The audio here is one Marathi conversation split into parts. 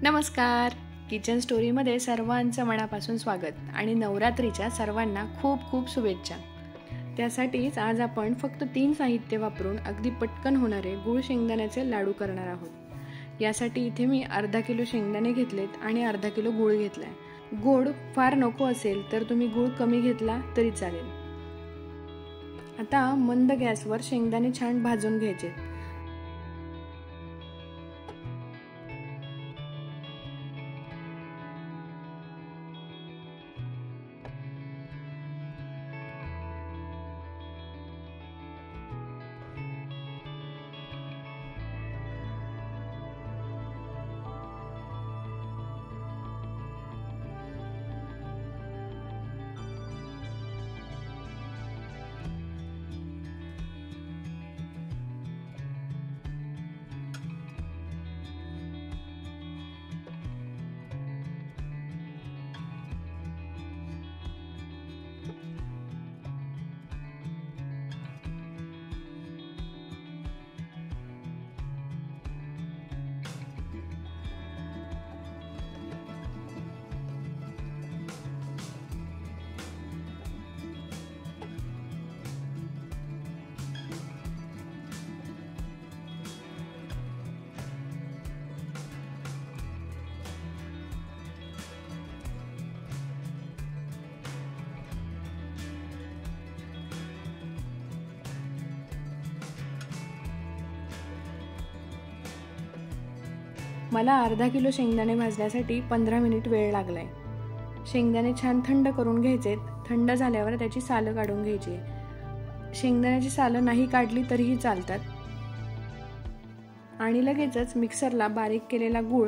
नमस्कार. किचन स्टोरीमध्ये सर्वांचं मनापासून स्वागत आणि नवरात्रीच्या सर्वांना खूप खूप शुभेच्छा. त्यासाठीच आज आपण फक्त 3 साहित्य वापरून अगदी पटकन होणारे गूळ शेंगदाण्याचे लाडू करणार आहोत. यासाठी इथे मी अर्धा किलो शेंगदाणे घेतलेत आणि अर्धा किलो गूळ घेतलाय. गोड फार नको असेल तर तुम्ही गूळ कमी घेतला तरी चालेल. आता मंद गॅसवर शेंगदाणे छान भाजून घ्यायचे. मला अर्धा किलो शेंगदाणे भाजण्यासाठी 15 मिनिट वेळ लागलाय. शेंगदाणे छान थंड करून घ्यायचे. थंड झाल्यावर त्याची सालं काढून घ्यायची. शेंगदाण्याची सालं नाही काढली तरीही चालतात. आणि लगेचच मिक्सरला बारीक केलेला गूळ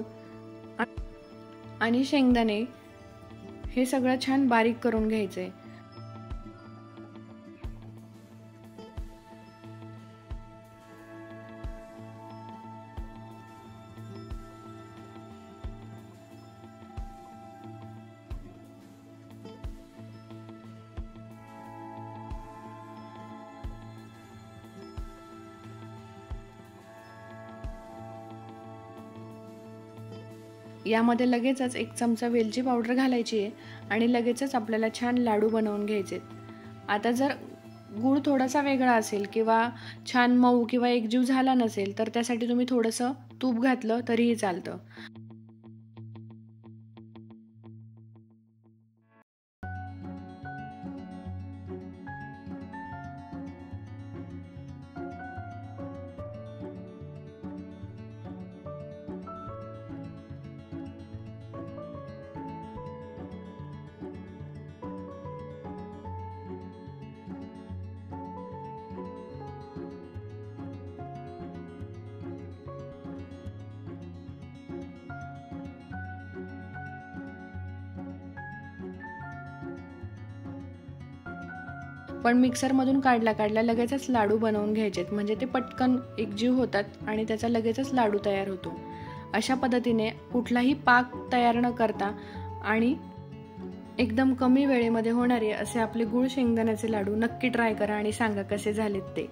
आणि शेंगदाणे हे सगळं छान बारीक करून घ्यायचे. यामध्ये लगेचच 1 चमचा वेलची पावडर घालायची आहे आणि लगेचच आपल्याला छान लाडू बनवून घ्यायचे. आता जर गूळ थोडासा वेगळा असेल किंवा छान मऊ किंवा एकजीव झाला नसेल तर त्यासाठी तुम्ही थोडंसं तूप घातलं तरीही चालतं. पण मिक्सरमधून काढल्या लगेचच लाडू बनवून घ्यायचेत, म्हणजे ते पटकन एकजीव होतात आणि त्याचा लगेचच लाडू तयार होतो. अशा पद्धतीने कुठलाही पाक तयार न करता आणि एकदम कमी वेळेमध्ये होणारे असे आपले गूळ शेंगदाण्याचे लाडू नक्की ट्राय करा आणि सांगा कसे झालेत ते.